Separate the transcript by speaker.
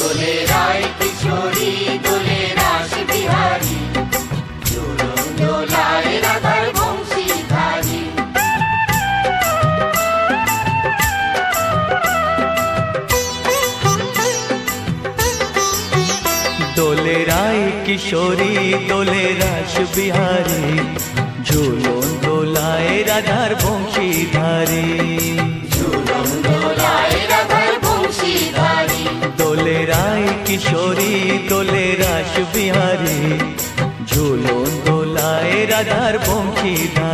Speaker 1: দোলে রায় কিশোরী দোলে রাস বিহারী, ঝুলন দোলায় রাধার বংশীধারী।
Speaker 2: দোলে রায় কিশোরী দোলে রাস বিহারী, ঝুলন দোলায় রাধার বংশীধারী।
Speaker 1: ঝুলন দোলায় রাধার বংশীধারী।
Speaker 2: দোলে রায় কিশোরী দোলে রাস বিহারী, ঝুলন দোলায় রাধার বংশীধারী।